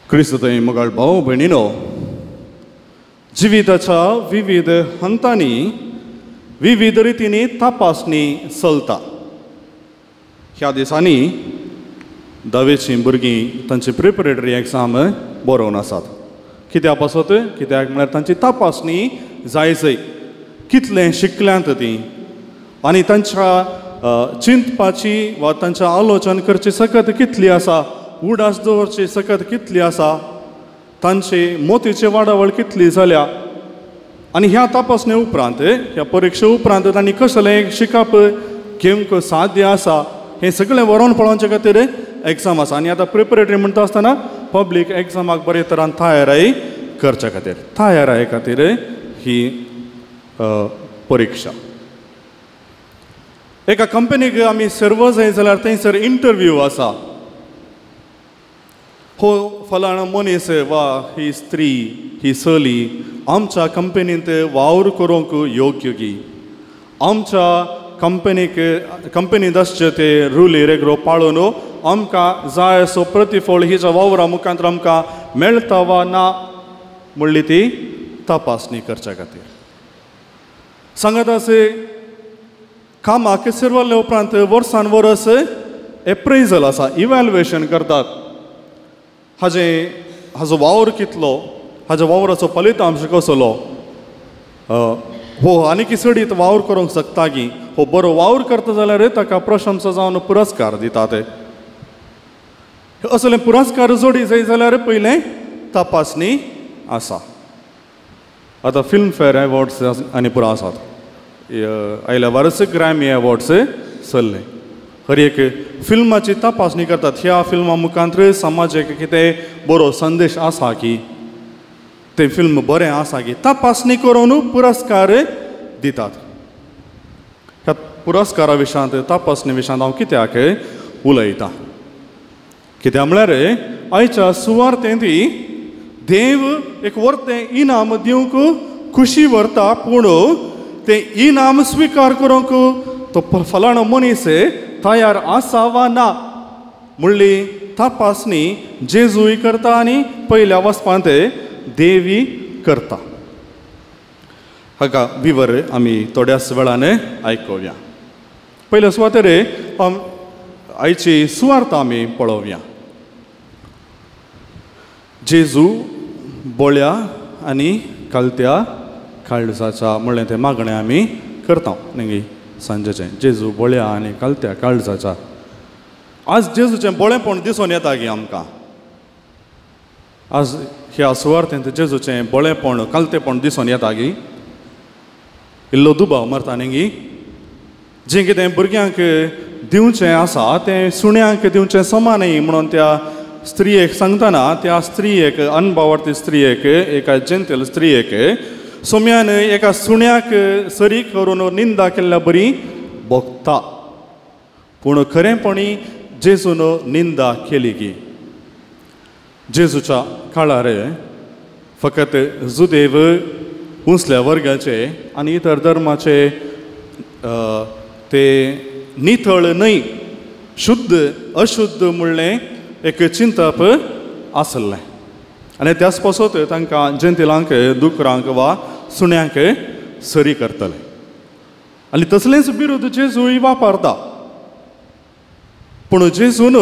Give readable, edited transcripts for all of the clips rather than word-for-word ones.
क्रिस्तुताई मोगाळ भाऊ भयणीनो, जिविताच्या विविध हंतांनी विविध रितींनी तपासणी चलता. ह्या दिसांनी धावेचीं भुरगीं तांची प्रिपरेटरी एग्जाम बरोवन आसात. कित्याक पासत कित्याक म्हळ्यार तांची तपासणी जाय कितलें शिकल्यांत तीं आनी तांच्या चिंतपाची वा तांच्या आलोचन करची सकत कितली आसा, उडास दवरची सकत कितली आसा, तांचे मोतीची वाडावळ कितली जाल्या. आनी ह्या तपासणे उपरांत ह्या परिक्षे उपरांत तांणी कसलें शिकप घेवंक साध्य आसा हें सगळें व्हरोन पळोवचे खातीर एग्जाम आसा. आनी आतां प्रिपरेटरी म्हणटा आसतना पब्लीक एग्जामाक बरे तरान तयारी करचे खातीर तयारी खातीर ही परीक्षा. एका कंपनीक आमी सर्व जाय जाल्यार थंयसर इंटरव्यू आसा. हो फलाणो मनीस वा ही स्त्री ही चली आमच्या कंपनींत वावर करूंक योग्य की, आमच्या कंपनींत आसचे ते रुली रेगरो पाळून आमकां जाय असो प्रतिफळ हिच्या वावरा मुखांतर आमकां मेळटा वा ना म्हणली ती तपासणी करच्या खातीर. सांगात असे कामाक शिरवल्ले उपरांत वर्सान वर्स एप्रेजल आसा, इवॅल्युएशन करतात. हाजो वावर कितलो, हाज्या वावराचो फलितांश कसलो, हो आनी चडीत वावर करूंक शकता की, हो बरो वावर करता जाल्यार ताका प्रशंसा जावन पुरस्कार दितात. असले पुरस्कार जोडी जाय जाल्यार पयलें तपासणी आसा. आतां फिल्म फेअर अवॉर्ड्स आनी पुरो आसात. आयल्या वर्स ग्रॅमी अवॉर्ड्स चल्ले. हर एक फिल्माची तपासणी करतात. ह्या फिल्मा मुखांतर समाजाक कितें बरो संदेश आसा की, तें फिल्म बरें आसा की, तपासणी करून पुरस्कार दितात. ह्या पुरस्कारा विशयांत तपासणी विशयांत हांव कित्याक उलयतां, कित्याक म्हळ्यार आयच्या सुवार्थेंत देव एक व्हरतें इनाम दिवंक खुशी व्हरता, पूण तें इनाम स्विकार करूंक तो फलाणो मनीस तयार आसा वा ना म्हणली तपासणी जेजूय करता आनी पयल्या वचपांत देवी करता. हाका विवर आमी थोड्याच वेळान आयकुया. पयल्या सुवातेर आयची सुवार्थ आमी पळोवया. जेजू बोळ्या आनी कालत्या काळजाच्या म्हणलें तें मागणें आमी करता न्ही सांजेचें. जेजू बोळ्या आनी कालत्या काळजाच्या. आज जेजूचें बोळेपण दिसून येता गी आमकां. आज ह्या सुवार्थेंत जेजूचें बोळेपण कालतेपण दिसून येता गी. इल्लो दुबाव मारता न्ही. जें कितें भुरग्यांक दिवचें आसा तें सुण्यांक दिवचें समानय म्हणून त्या स्त्रियेक सांगतना त्या स्त्रियेक अनभावार्थी स्त्रियेक एका जेंटेल स्त्रियेक सोम्यान एका सुण्याक सरी करून निंदा केल्ल्या बरी भोगता. पूण खरेंपणी जेजून निंदा केली की. जेजूच्या काळार फकत जुदेव उंचल्या वर्गाचे आनी इतर धर्माचे ते नितळ न्हय, शुद्ध अशुद्ध म्हणलें एक चिंतप आसलें. आनी त्याच पासत तांकां जेंटिलांक दुकरांक वा सुण्यांक सरी करतले. आनी तसलेंच बिरूद जेजूय वापरता. पूण जेजून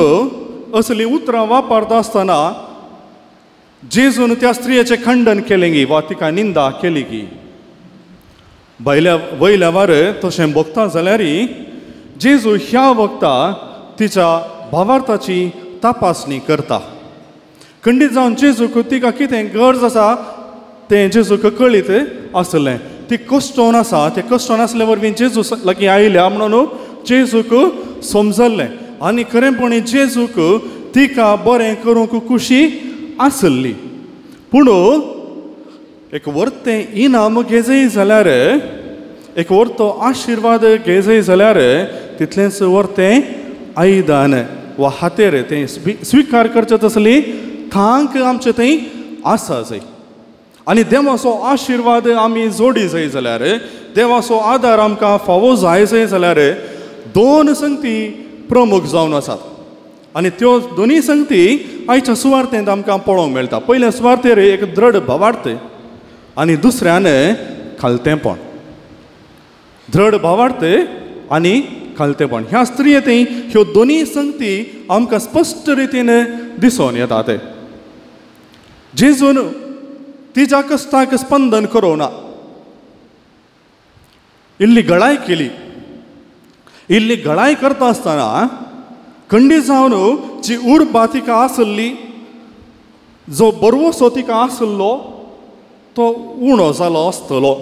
असलीं उतरां वापरता आसतना जेजून त्या स्त्रियेचें खंडन केलें गी वा तिका निंदा केली की. वयल्या वार तशें भोगता जाल्यार जेजू ह्या वखता तिच्या भावार्थाची तपासणी करता. खंडीत जावन जेजूक तिका कितें गरज आसा तें जेजूक कळीत आसलें. ती कश्टोन आसा, तें कश्टोन आसल्या वरवीं जेजू लागीं आयल्या म्हणून जेजूक समजल्लें. आनी खरेंपणी जेजूक तिका बरें करूंक खुशी आसली. पूण एक व्हरतें इनाम घेजय जाल्यार, एक व्हरतो आशिर्वाद घेजय जाल्यार तितलेंच व्हरतें आयदान वा हातेर तें स्विकार करचें तसली थांक आमचे थंय आसा जाय. आनी देवाचो आशिर्वाद आमी जोडी जाय जाल्यार, देवाचो आदार आमकां फावो जाय जाल्यार दोन संगती प्रमुख जावन आसात. आनी त्यो दोनी संगती आयच्या सुवार्थेंत आमकां पळोवंक मेळटा. पयल्या सुवार्थेर एक दृढ भावार्थ आनी दुसऱ्यान खालतेपण. दृढ भावार्थ आनी खालतेपण ह्या स्त्रियेंतय ह्यो दोनी संगती आमकां स्पश्ट रितीन दिसून येतात. जेजून तिच्या कश्टाक स्पंदन करोना, इल्ली गळाय केली. इल्ली गळाय करता आसतना खंडीत जावन जी उर्बा तिका आसली, जो बरवसो तिका आसलो तो उणो जालो आसतलो.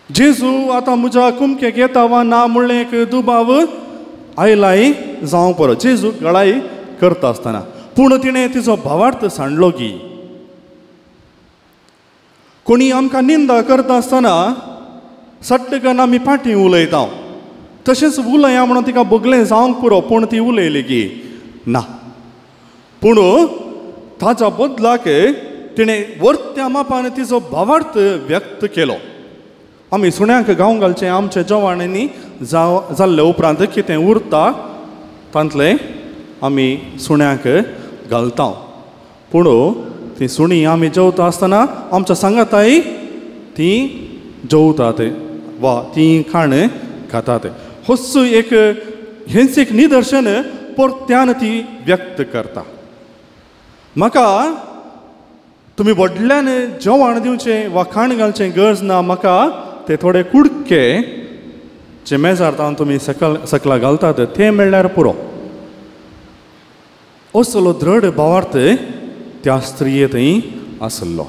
जेजू आतां म्हज्या कुमकेक येता वा ना म्हणलें एक दुबाव आयलाय जावं परो. जेजू गळाय करता आसतना पूण तिणें तिचो भावार्थ सांडलो की कोणी आमकां निंदा करता आसतना सट्टकन आमी फाटीं उलयता, तशेंच उलया म्हणून तिका बगलें जावंक पुरो. पूण ती उलयली की ना. पूण ताच्या बदलाक तिणें वर्त्या मापान तिचो भावार्थ व्यक्त केलो. आमी सुण्यांक गांव घालचें आमच्या जवानांनी जाल्ले उपरांत कितें उरता तांतलें आमी सुण्यांक घालता. पूण ती सुणी आमी जेवता आसतना आमच्या सांगाताय ती जेवतात वा ती खाण खातात. होच एक हेंच एक निदर्शन परत्यान ती व्यक्त करता. म्हाका तुमी व्हडल्यान जेवण दिवचें वा खाण घालचें गरज ना. म्हाका ते थोडे कुडके जे मेजार तावन तुमी सकला घालतात ते मेळ्ळ्यार पुरो. असलो दृढ भावार्थ त्या स्त्रियेंतय आसलो.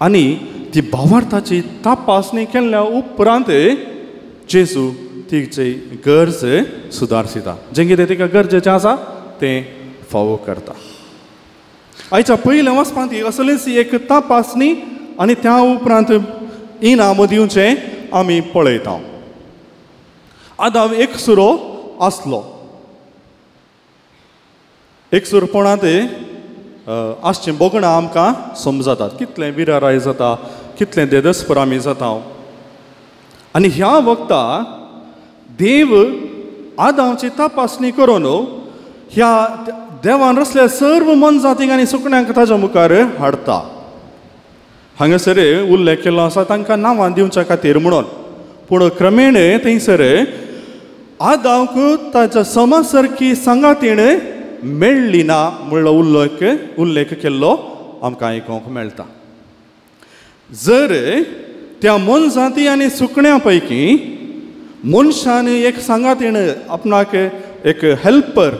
आनी ती भावार्थाची तपासणी केल्ल्या उपरांत जेजू तिची गरज सुदारसिता. जें कितें तिका गरजेचें आसा तें फावो करता. आयच्या पयल्या वचपांत ही असलीच एक तपासणी आनी त्या उपरांत इनाम दिवचें आमी पळयता. आदां एक सुरो आसलो. एक सुरपणांत आसचें बोगणां आमकां समजतात. कितलें विराराय जाता, कितलें देदस्पर आमी जाता. आनी ह्या वखदा देव आदांची तपासणी करून ह्या देवान रचल्या सर्व मनजातीक आनी सुकण्यांक ताच्या मुखार हाडटा. हांगासर उल्लेख केल्लो आसा तांकां नांवां दिवच्या खातीर म्हणून. पूण क्रमेण थंयसर आदांक ताच्या समा सारकी संगातीण मेळ्ळी ना म्हणलो उल्लेख केल्लो आमकां आयकोंक मेळटा. जर त्या मनजाती आनी सुकण्यां पैकी मनशान एक सांगातीण आपणाक एक हेल्पर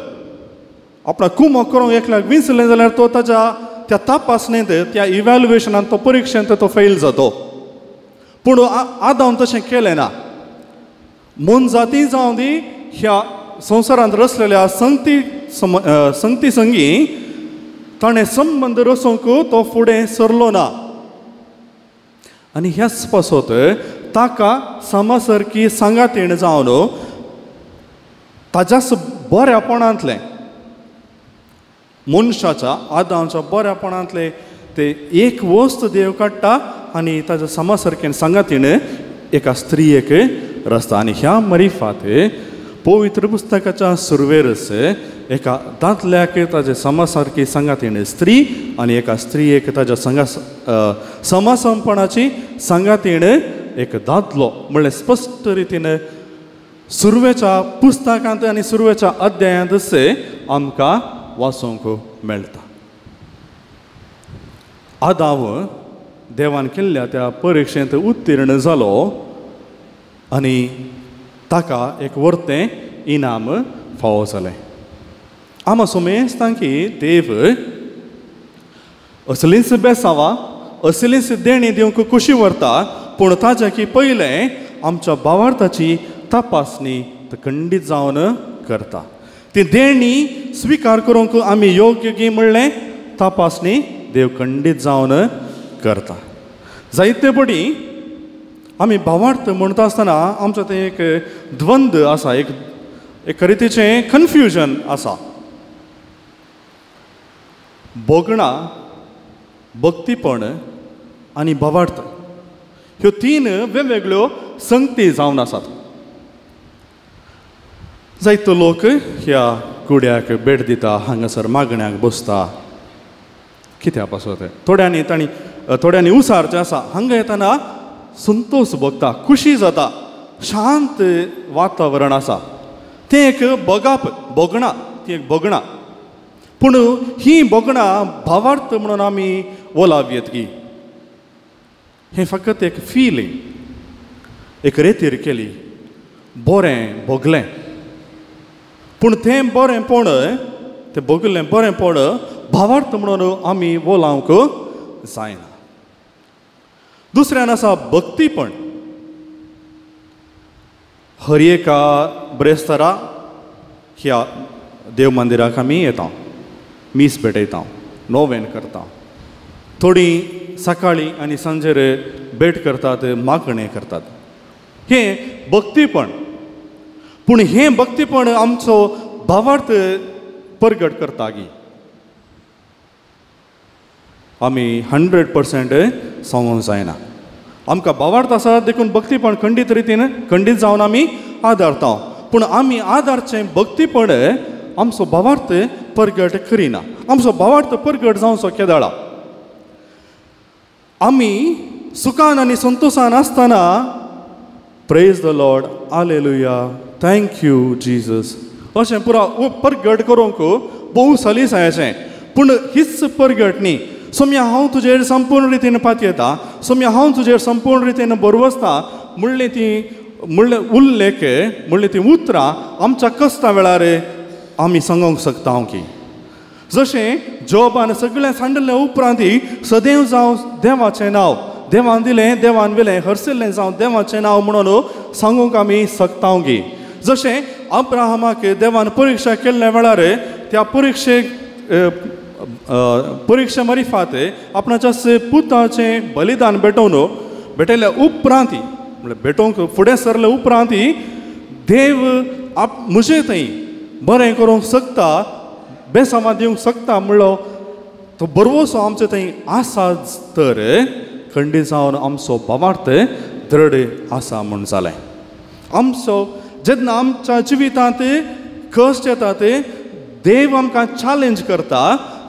आपणाक कुमो करूंक एकल्याक विंचलें जाल्यार तो ताच्या त्या तपासणेंत त्या इवॅल्युएशनांत तो परिक्षेंत तो फेल जातो. पूण आदां तशें केलें ना. मनजाती जावं दी ह्या संवसारांत रचलेल्या संगती संगी ताणें संबंद रचोवंक तो फुडें सरलो ना. आनी ह्याच पासत ताका समा सारकी सांगातीण जावन ताच्याच बऱ्यापणांतलें मनशाच्या आदांच्या बऱ्यापणांतले ते एक वस्त देव काडटा आनी ताच्या समा सारकेन सांगातीण एका स्त्रियेक रचता. आनी ह्या मरिफात पवित्र पुस्तकाच्या सुरवेरस एका दादल्याक ताजे समा सारकी सांगातीण स्त्री आनी एका स्त्रियेक ताच्या समासमपणाची सांगातीण एक दादलो म्हणल्यार स्पश्ट रितीन सुरवेच्या पुस्तकांत आनी सुरवेच्या अध्यायांत आमकां वाचूंक मेळटा. आदाव देवान केल्ल्या त्या परिक्षेंत उत्तीर्ण जालो आनी ताका एक वर्तें इनाम फावो जालें. आमी सोमेस्ता की देव असलींच बेसावां असलींच देणी दिवंक खुशी व्हरता. पूण ताच्या की पयलें आमच्या भावार्थाची तपासणी खंडीत जावन करता. ती देणी स्विकार करूंक आमी योग्य की म्हणलें तपासणी देव खंडीत जावन करता. जायते पटी आमी भावार्थ म्हणटा आसतना आमचो तें एक द्वंद आसा, एक रितीचें कन्फ्युजन आसा. बोगणां, भक्तीपण आनी भावार्थ ह्यो तीन वेगवेगळ्यो संगती जावन आसात. जायतो लोक ह्या कुड्याक भेट दिता हांगासर मागण्याक बसता कित्या पासून ते थोड्यांनी उसारचें आसा हांगा येताना संतोष भोगता खुशी जाता शांत वातावरण आसा तें एक भोगणा पूण ही भोगणा भावार्थ म्हणून आमी ओलाव्येत की हें फकत एक फिलींग एक रेतीर केली बरें भोगलें पूण तें बरेंपण तें भोगलें बरेंपण भावार्थ म्हणून आमी ओलावंक जायना दुसऱ्यान आसा भक्तीपण हर एका ब्रेस्तारा ह्या देव मंदिराक आमी येता मीस भेटयता नोवेन करता थोडीं सकाळीं आनी सांजेर भेट करतात मागणें करतात हें भक्तीपण पूण हें भक्तीपण आमचो भावार्थ परगट करता गी आमी 100% सांगूंक जायना आमकां भावार्थ आसा देखून भक्तीपण खंडीत जावन आमी आदारता पूण आमी आदारचें भक्तीपण आमचो भावार्थ परगट करिना आमचो भावार्थ परगट जावचो केदाळा आमी सुखान आनी संतोशान आसतना praise the Lord hallelujah thank you Jesus अशें पुरा परगट करूंक भोव सलीसायेचें पूण हीच परगट न्ही सोम्या हांव तुजेर संपूर्ण रितीन पातयेता सोम्या हांव तुजेर संपूर्ण रितीन बरवसता म्हणलें ती उतरां आमच्या कश्टा वेळार आमी सांगूंक शकता की जशें जॉबान सगळें सांडले उपरांत सदैव जावं देवाचें नांव देवान दिलें देवान विलें हरसिल्लें जावं देवाचें नांव म्हणून सांगूंक आमी शकता की जशें अब्राहमाक देवान परिक्षा केल्ल्या वेळार त्या परिक्षा मरिफात आपणाच्या पुताचें बलिदान भेटयल्या उपरांत म्हणजे भेटोवंक फुडें सरले उपरांत देव म्हजे थंय बरें करूंक शकता बेसामां दिवंक शकता म्हणलो तो बरोसो आमचे थंय आसा तर खंडीत जावन आमचो भावार्थ दृढ आसा म्हूण जालें आमचो जेन्ना आमच्या जिवितांत कश्ट येतात देव आमकां चॅलेंज करता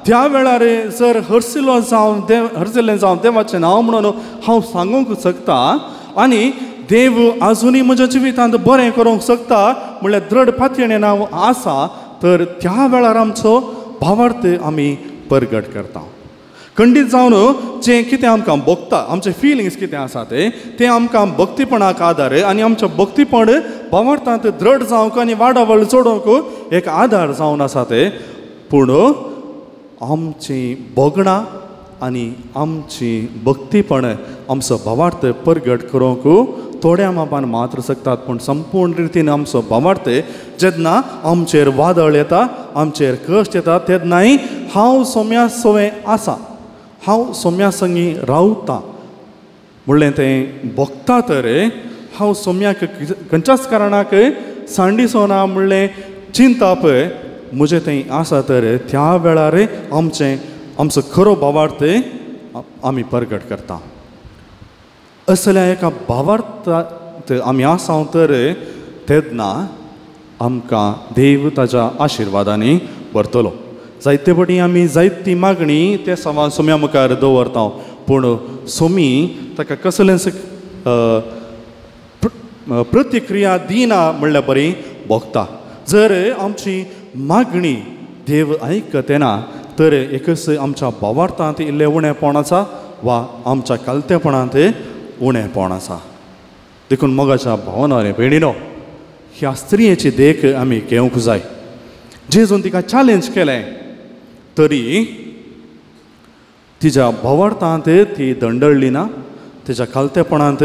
त्या वेळार जर हरसिल्लें जावं देवाचें नांव म्हणून हांव सांगूंक शकता आनी देव आजुनी म्हज्या जिवितांत बरें करूंक शकता म्हणल्यार दृढ पातयेन हांव आसा तर त्या वेळार आमचो भावार्थ आमी परगट करता खंडीत जावन जें कितें आमकां भोगता आमचे फिलिंग्स कितें आसा तें आमकां भक्तीपणाक आदार आनी आमचें भक्तीपण भावार्थांत दृढ जावंक आनी वाडावळ जोडोवंक एक आदार जावन आसा ते पूण आमची भोगणां आनी आमची भक्तीपण आमचो भावार्थ परगट करूंक थोड्या मापान मात्र शकतात पूण संपूर्ण रितीन आमचो भावार्थ जेन्ना आमचेर वादळ येता आमचेर कश्ट येता तेन्नाय हांव सोम्या सोवें आसा हांव सोम्या संगी रावता म्हणलें तें भोगता तर हांव सोम्याक खंयच्याच कारणाक सांडिसोना म्हणलें चिंता पळय म्हजें थंय आसा तर त्या वेळार आमचो खरो भावार्थ आमी परगट करता असल्या एका भावार्थांत आमी आसा तर तेन्ना आमकां देव ताच्या आशिर्वादांनी व्हरतलो जायते फावटी आमी जायती मागणी ते सोम्या मुखार दवरता पूण सोमी ताका कसलेंच प्रतिक्रिया दिना म्हणल्यार बरी भोगता जर आमची मागणी देव आयकतेना तर एकच आमच्या भावार्थांत इल्लें उणेंपण आसा वा आमच्या कालतेपणांत उणेंपण आसा देखून मोगाच्या भावना रे भयणीनो ह्या स्त्रियेची देख आमी घेवंक जाय जेजून तिका चॅलेंज केलें तरी तिच्या भावार्थांत ती दंडळली ना तिच्या कालतेपणांत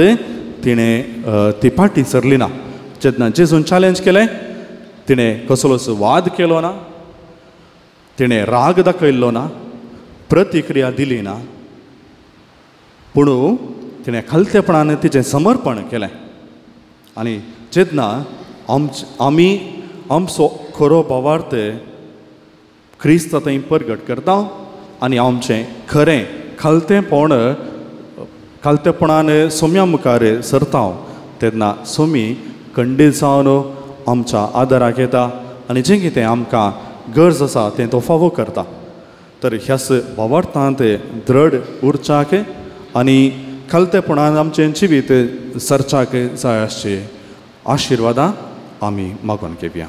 तिणें ती फाटी सरली ना जेन्ना जेजून चॅलेंज केलें तिणें कसलोच वाद केलो ना तिणें राग दाखयल्लो ना प्रतिक्रिया दिली ना पूण तिणें खालतेपणान तिचें समर्पण केलें आनी जेन्ना आमी आमचो खरो भावार्थ क्रिस्त थंय परगट करता आनी आमचें खरें खालतेपणान सोम्या मुखार सरता तेन्ना सोमी खंडीत जावन आमच्या आदाराक येता आनी जें कितें आमकां गरज आसा तें तो फावो करता. तर ह्याच वावरतांत दृढ उरचाक आनी खालतेपणान आमचें जिवीत सरचाक जाय आसचें आशिर्वादां आमी मागून घेवया.